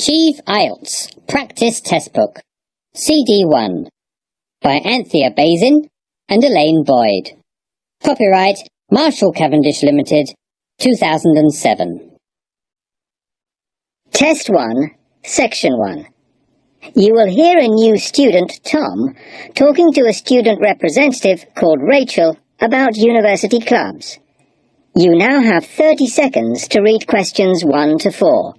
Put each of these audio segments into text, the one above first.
Achieve Ielts Practice Testbook CD1 by Anthea Bazin and Elaine Boyd. Copyright Marshall Cavendish Limited, 2007. Test 1, Section 1. You will hear a new student, Tom, talking to a student representative called Rachel about university clubs. You now have 30 seconds to read questions 1 to 4.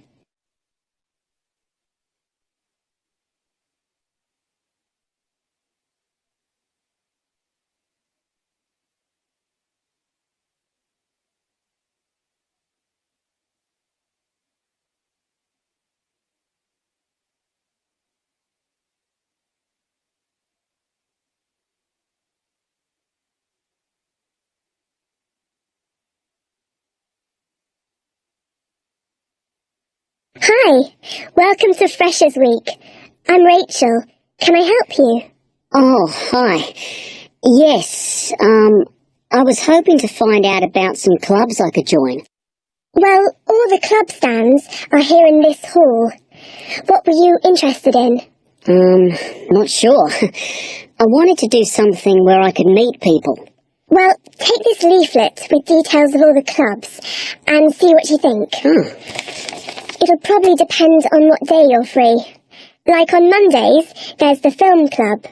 Hi, welcome to Freshers Week. I'm Rachel. Can I help you? Oh, hi. Yes, I was hoping to find out about some clubs I could join. Well, all the club stands are here in this hall. What were you interested in? Not sure. I wanted to do something where I could meet people. Well, take this leaflet with details of all the clubs and see what you think. It'll probably depend on what day you're free. Like on Mondays, there's the film club.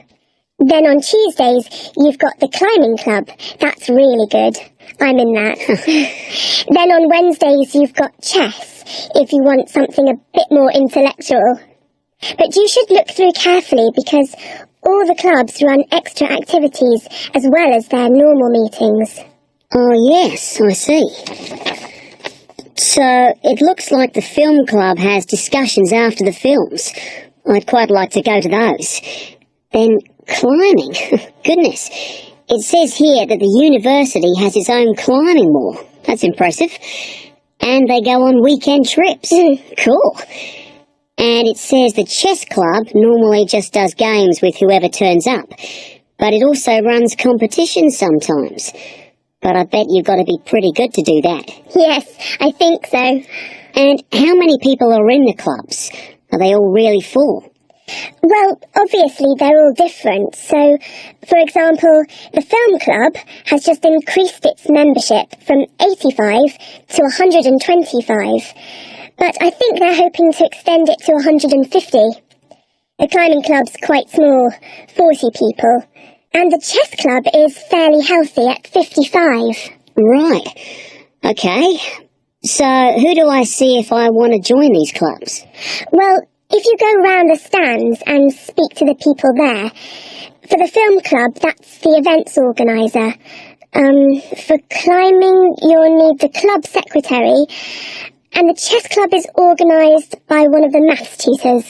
Then on Tuesdays, you've got the climbing club. That's really good. I'm in that. Then on Wednesdays, you've got chess, if you want something a bit more intellectual. But you should look through carefully because all the clubs run extra activities as well as their normal meetings. Oh, yes, I see. So, it looks like the film club has discussions after the films. I'd quite like to go to those. Then, climbing. Goodness. It says here that the university has its own climbing wall. That's impressive. And they go on weekend trips. Cool. And it says the chess club normally just does games with whoever turns up. But it also runs competitions sometimes. But I bet you've got to be pretty good to do that. Yes, I think so. And how many people are in the clubs? Are they all really full? Well, obviously they're all different. So, for example, the film club has just increased its membership from 85 to 125. But I think they're hoping to extend it to 150. The climbing club's quite small, 40 people. And the chess club is fairly healthy at 55. Right. Okay. So, who do I see if I want to join these clubs? Well, if you go round the stands and speak to the people there, for the film club, that's the events organiser. For climbing, you'll need the club secretary, and the chess club is organised by one of the maths tutors.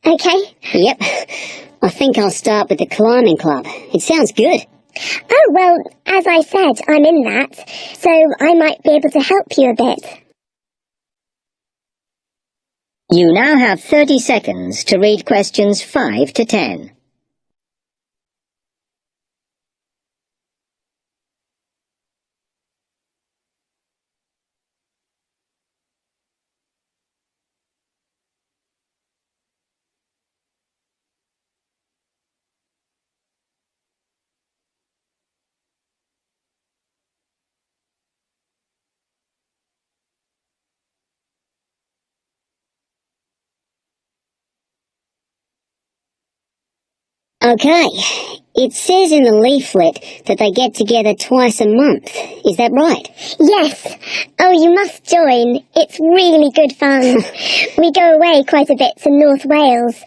Okay? Yep. I think I'll start with the climbing club. It sounds good. Oh, well, as I said, I'm in that, so I might be able to help you a bit. You now have 30 seconds to read questions 5 to 10. Okay. It says in the leaflet that they get together twice a month. Is that right? Yes. Oh, you must join. It's really good fun. We go away quite a bit to North Wales,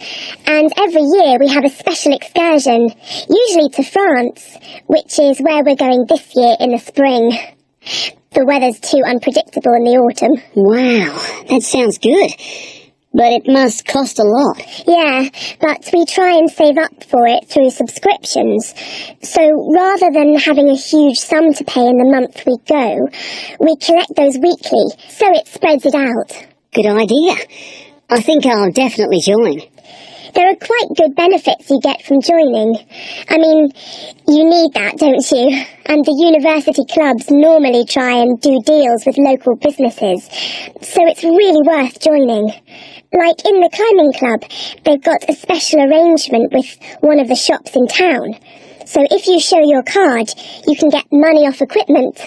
and every year we have a special excursion, usually to France, which is where we're going this year in the spring. The weather's too unpredictable in the autumn. Wow, that sounds good. But it must cost a lot. Yeah, but we try and save up for it through subscriptions. So rather than having a huge sum to pay in the month we go, we collect those weekly, so it spreads it out. Good idea. I think I'll definitely join. There are quite good benefits you get from joining. I mean, you need that, don't you? And the university clubs normally try and do deals with local businesses, so it's really worth joining. Like in the climbing club, they've got a special arrangement with one of the shops in town. So if you show your card, you can get money off equipment.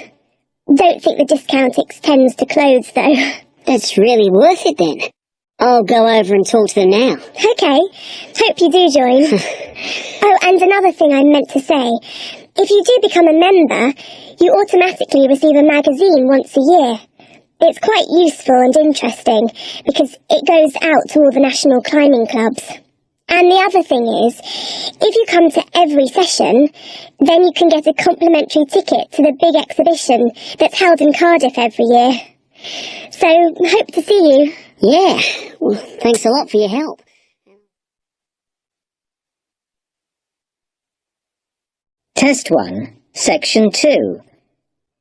Don't think the discount extends to clothes, though. That's really worth it then. I'll go over and talk to them now. Okay, hope you do join. Oh, and another thing I meant to say. If you do become a member, you automatically receive a magazine once a year. It's quite useful and interesting, because it goes out to all the national climbing clubs. And the other thing is, if you come to every session, then you can get a complimentary ticket to the big exhibition that's held in Cardiff every year. So, hope to see you. Yeah, well, thanks a lot for your help. Test 1, Section 2.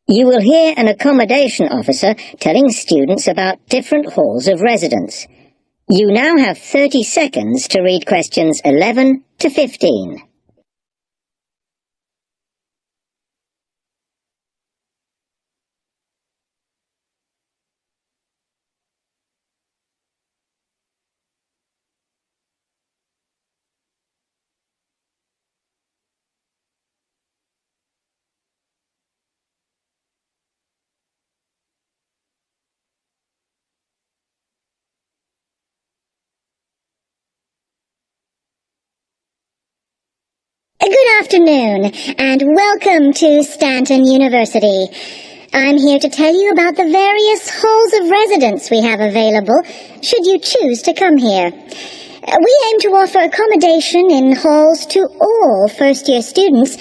You will hear an accommodation officer telling students about different halls of residence. You now have 30 seconds to read questions 11 to 15. Good afternoon, and welcome to Stanton University. I'm here to tell you about the various halls of residence we have available, should you choose to come here. We aim to offer accommodation in halls to all first-year students,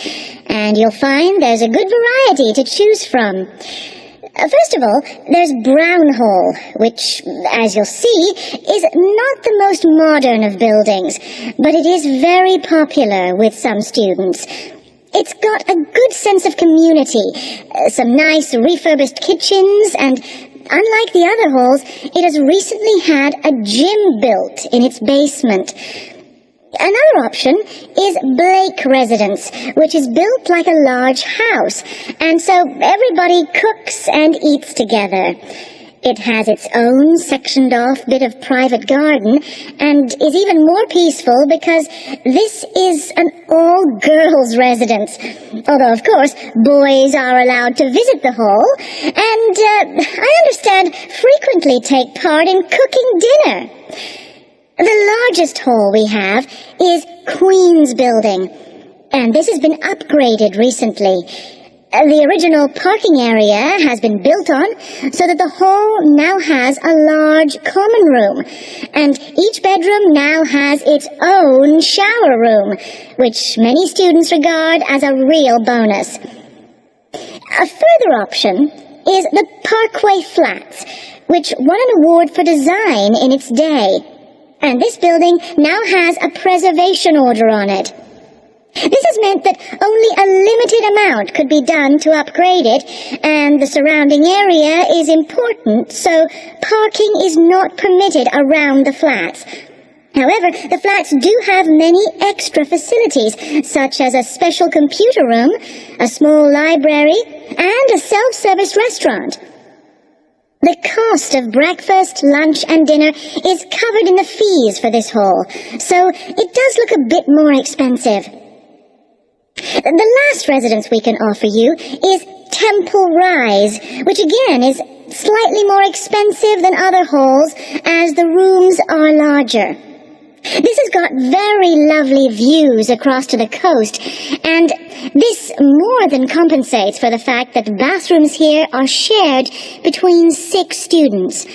and you'll find there's a good variety to choose from. First of all, there's Brown Hall, which, as you'll see, is not the most modern of buildings, but it is very popular with some students. It's got a good sense of community, some nice refurbished kitchens, and unlike the other halls, it has recently had a gym built in its basement. Another option is Blake Residence, which is built like a large house, and so everybody cooks and eats together. It has its own sectioned-off bit of private garden, and is even more peaceful because this is an all-girls residence. Although, of course, boys are allowed to visit the hall, and I understand frequently take part in cooking dinner. The largest hall we have is Queen's Building, and this has been upgraded recently. The original parking area has been built on so that the hall now has a large common room, and each bedroom now has its own shower room, which many students regard as a real bonus. A further option is the Parkway Flats, which won an award for design in its day. And this building now has a preservation order on it. This has meant that only a limited amount could be done to upgrade it, and the surrounding area is important, so parking is not permitted around the flats. However, the flats do have many extra facilities, such as a special computer room, a small library, and a self-service restaurant. The cost of breakfast, lunch, and dinner is covered in the fees for this hall, so it does look a bit more expensive. The last residence we can offer you is Temple Rise, which again is slightly more expensive than other halls, as the rooms are larger. This has got very lovely views across to the coast, and this more than compensates for the fact that bathrooms here are shared between 6 students.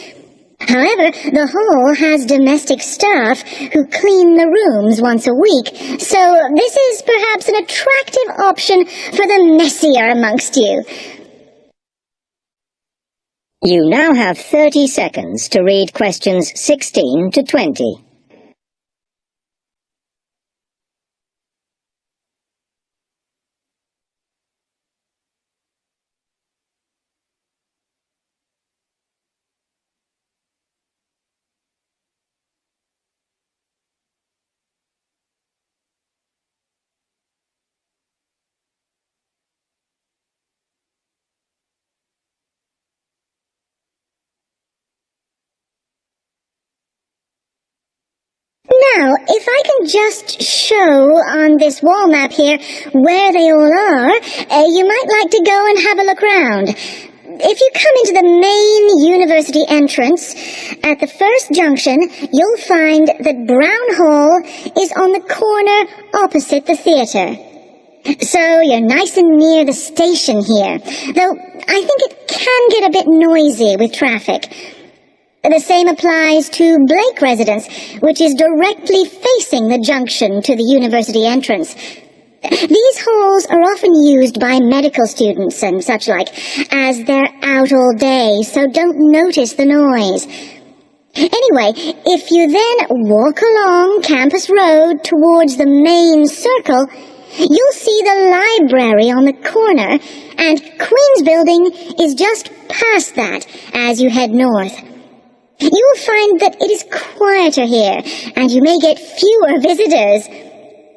However, the hall has domestic staff who clean the rooms once a week, so this is perhaps an attractive option for the messier amongst you. You now have 30 seconds to read questions 16 to 20. Now, if I can just show on this wall map here where they all are, you might like to go and have a look round. If you come into the main university entrance, at the first junction, you'll find that Brown Hall is on the corner opposite the theatre. So you're nice and near the station here, though I think it can get a bit noisy with traffic. The same applies to Blake Residence, which is directly facing the junction to the university entrance. These halls are often used by medical students and such like, as they're out all day, so don't notice the noise. Anyway, if you then walk along Campus Road towards the main circle, you'll see the library on the corner, and Queen's Building is just past that as you head north. You will find that it is quieter here, and you may get fewer visitors.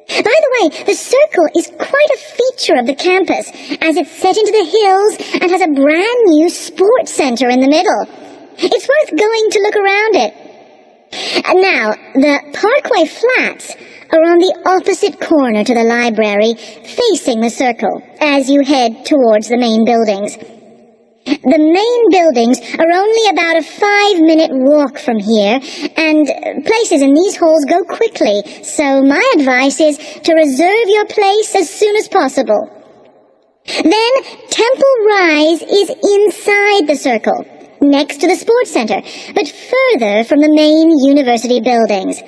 By the way, the circle is quite a feature of the campus, as it's set into the hills and has a brand new sports center in the middle. It's worth going to look around it. Now, the Parkway Flats are on the opposite corner to the library, facing the circle, as you head towards the main buildings. The main buildings are only about a 5-minute walk from here, and places in these halls go quickly, so my advice is to reserve your place as soon as possible. Then, Temple Rise is inside the circle, next to the sports center, but further from the main university buildings.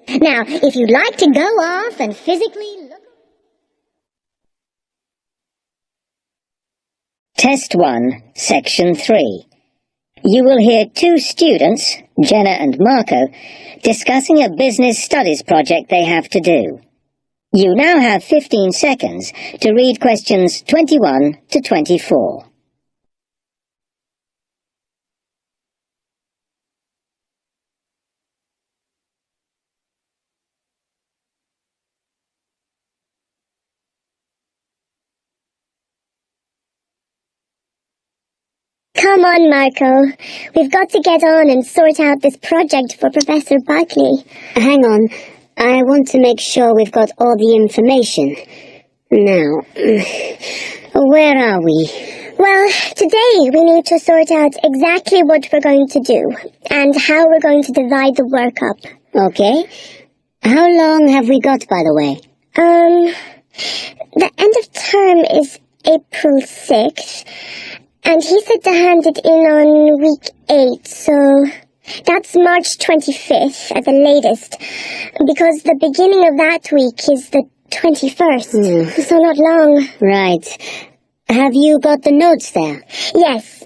Now, if you'd like to go off and physically look... Test 1, Section 3. You will hear two students, Jenna and Marco, discussing a business studies project they have to do. You now have 15 seconds to read questions 21 to 24. Come on, Marco. We've got to get on and sort out this project for Professor Barkley. Hang on. I want to make sure we've got all the information. Now, where are we? Well, today we need to sort out exactly what we're going to do and how we're going to divide the work up. Okay. How long have we got, by the way? The end of term is April 6th. And he said to hand it in on week 8, so that's March 25th at the latest, because the beginning of that week is the 21st, so not long. Right. Have you got the notes there? Yes.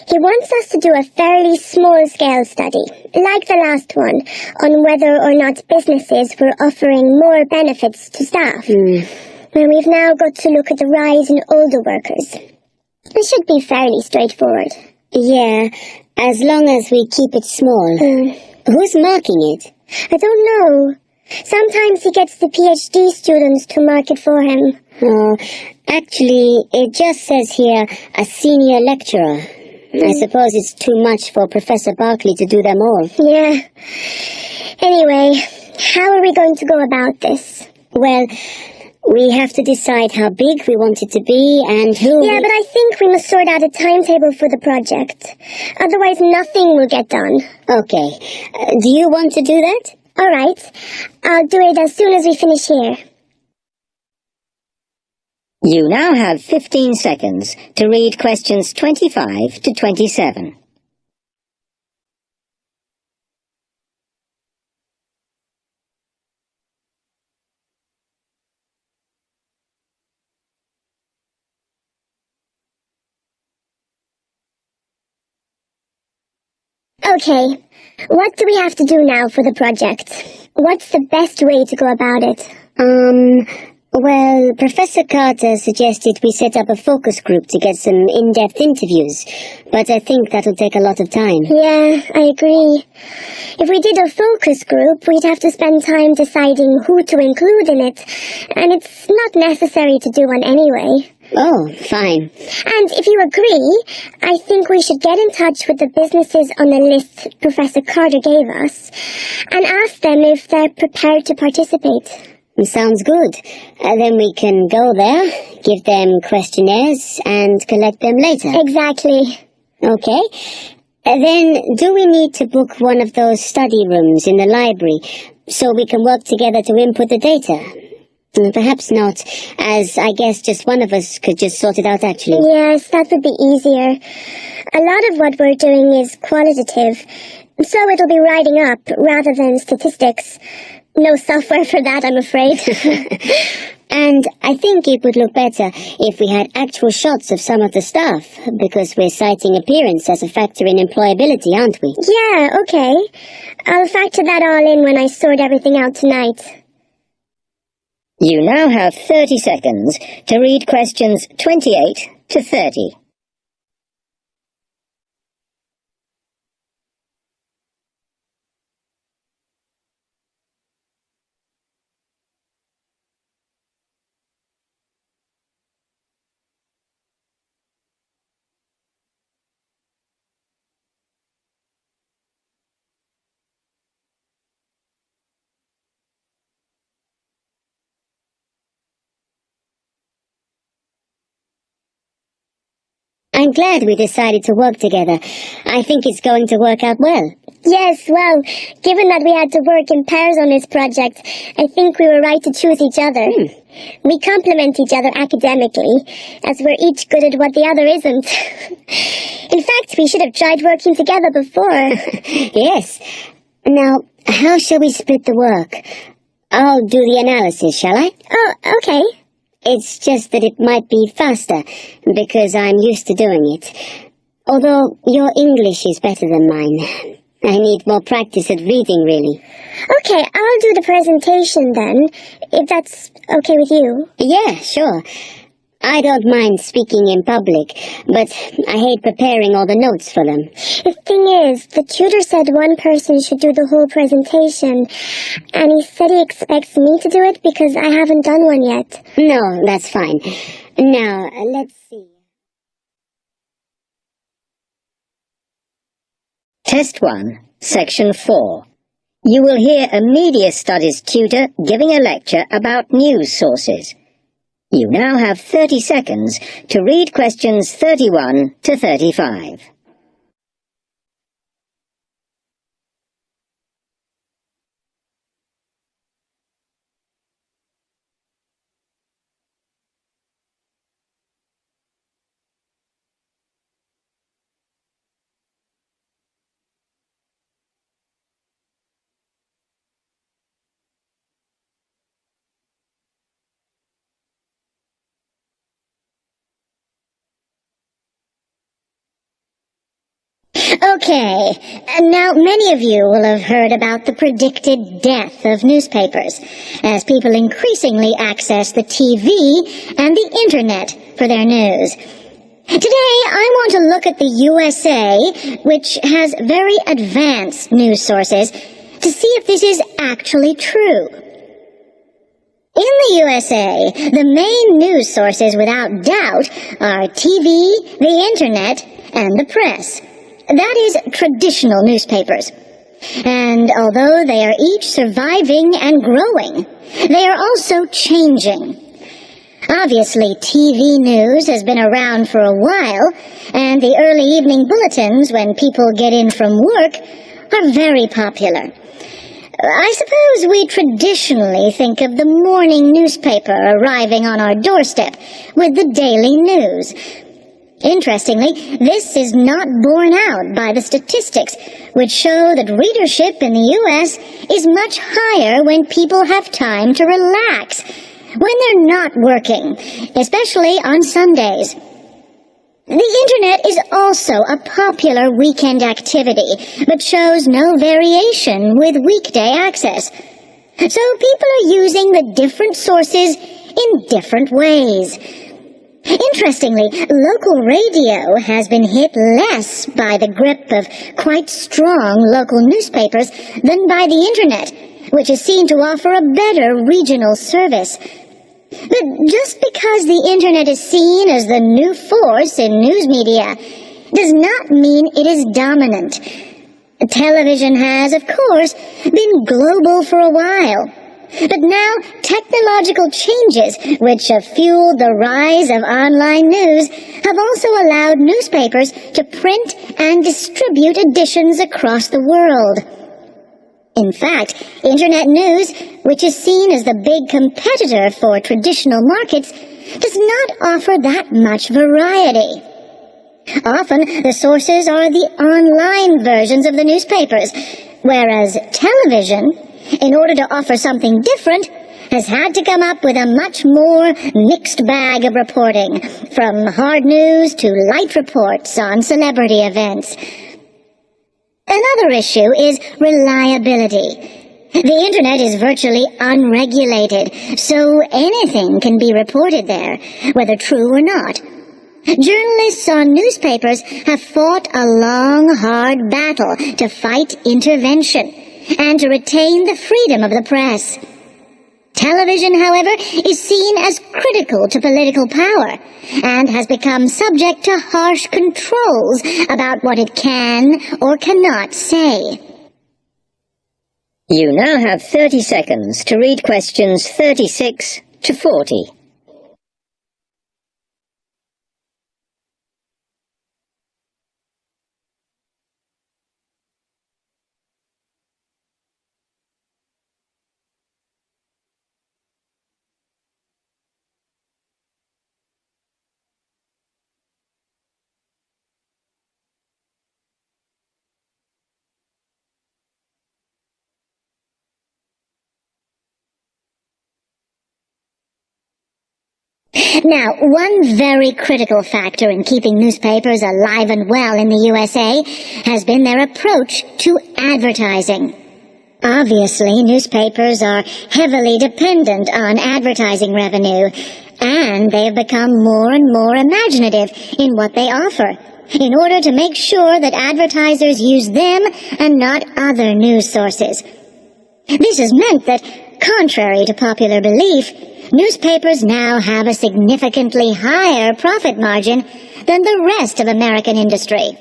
He wants us to do a fairly small-scale study, like the last one, on whether or not businesses were offering more benefits to staff. And we've now got to look at the rise in older workers. It should be fairly straightforward. Yeah, as long as we keep it small. Who's marking it? I don't know. Sometimes he gets the PhD students to mark it for him. Oh, actually, it just says here, a senior lecturer. I suppose it's too much for Professor Barkley to do them all. Yeah. Anyway, how are we going to go about this? Well, we have to decide how big we want it to be and who... Yeah, but I think we must sort out a timetable for the project. Otherwise, nothing will get done. Okay. Do you want to do that? All right. I'll do it as soon as we finish here. You now have 15 seconds to read questions 25 to 27. Okay, what do we have to do now for the project? What's the best way to go about it? Well, Professor Carter suggested we set up a focus group to get some in-depth interviews, but I think that'll take a lot of time. Yeah, I agree. If we did a focus group, we'd have to spend time deciding who to include in it, and it's not necessary to do one anyway. Oh, fine. And if you agree, I think we should get in touch with the businesses on the list Professor Carter gave us and ask them if they're prepared to participate. Sounds good. Then we can go there, give them questionnaires, and collect them later. Exactly. Okay. Then, do we need to book one of those study rooms in the library so we can work together to input the data? Perhaps not, as I guess just one of us could just sort it out actually. Yes, that would be easier. A lot of what we're doing is qualitative, so it'll be writing up rather than statistics. No software for that, I'm afraid. And I think it would look better if we had actual shots of some of the staff, because we're citing appearance as a factor in employability, aren't we? Yeah, okay. I'll factor that all in when I sort everything out tonight. You now have 30 seconds to read questions 28 to 30. I'm glad we decided to work together. I think it's going to work out well. Yes, well, given that we had to work in pairs on this project, I think we were right to choose each other. We complement each other academically, as we're each good at what the other isn't. In fact, we should have tried working together before. Yes. Now, how shall we split the work? I'll do the analysis, shall I? Oh, okay. It's just that it might be faster, because I'm used to doing it. Although your English is better than mine. I need more practice at reading, really. Okay, I'll do the presentation then, if that's okay with you. Yeah, sure. I don't mind speaking in public, but I hate preparing all the notes for them. The thing is, the tutor said one person should do the whole presentation, and he said he expects me to do it because I haven't done one yet. No, that's fine. Now, let's see. Test 1, Section 4. You will hear a media studies tutor giving a lecture about news sources. You now have 30 seconds to read questions 31 to 35. Okay, and now many of you will have heard about the predicted death of newspapers, as people increasingly access the TV and the internet for their news. Today, I want to look at the USA, which has very advanced news sources, to see if this is actually true. In the USA, the main news sources without doubt are TV, the internet, and the press. That is traditional newspapers. And although they are each surviving and growing, they are also changing. Obviously, TV news has been around for a while, and the early evening bulletins when people get in from work are very popular. I suppose we traditionally think of the morning newspaper arriving on our doorstep with the daily news. Interestingly, this is not borne out by the statistics, which show that readership in the U.S. is much higher when people have time to relax, when they're not working, especially on Sundays. The internet is also a popular weekend activity, but shows no variation with weekday access. So people are using the different sources in different ways. Interestingly, local radio has been hit less by the grip of quite strong local newspapers than by the internet, which is seen to offer a better regional service. But just because the internet is seen as the new force in news media does not mean it is dominant. Television has, of course, been global for a while. But now, technological changes, which have fueled the rise of online news, have also allowed newspapers to print and distribute editions across the world. In fact, Internet news, which is seen as the big competitor for traditional markets, does not offer that much variety. Often, the sources are the online versions of the newspapers, whereas television, in order to offer something different, has had to come up with a much more mixed bag of reporting, from hard news to light reports on celebrity events. Another issue is reliability. The internet is virtually unregulated, so anything can be reported there, whether true or not. Journalists on newspapers have fought a long, hard battle to fight intervention and to retain the freedom of the press. Television, however, is seen as critical to political power and has become subject to harsh controls about what it can or cannot say. You now have 30 seconds to read questions 36 to 40. Now, one very critical factor in keeping newspapers alive and well in the USA has been their approach to advertising. Obviously, newspapers are heavily dependent on advertising revenue, and they have become more and more imaginative in what they offer, in order to make sure that advertisers use them and not other news sources. This has meant that, contrary to popular belief, newspapers now have a significantly higher profit margin than the rest of American industry.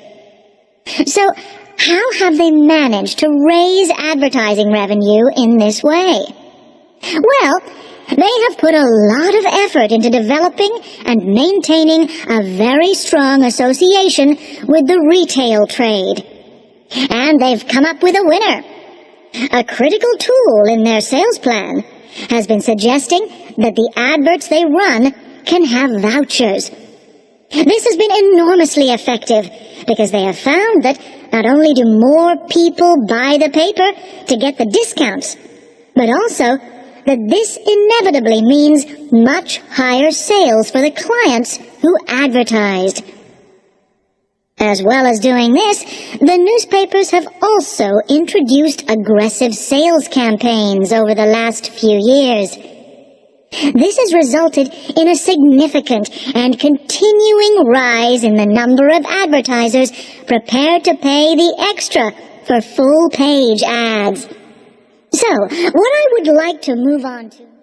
So, how have they managed to raise advertising revenue in this way? Well, they have put a lot of effort into developing and maintaining a very strong association with the retail trade. And they've come up with a winner. A critical tool in their sales plan has been suggesting that the adverts they run can have vouchers. This has been enormously effective because they have found that not only do more people buy the paper to get the discounts, but also that this inevitably means much higher sales for the clients who advertised. As well as doing this, the newspapers have also introduced aggressive sales campaigns over the last few years. This has resulted in a significant and continuing rise in the number of advertisers prepared to pay the extra for full-page ads. So, what I would like to move on to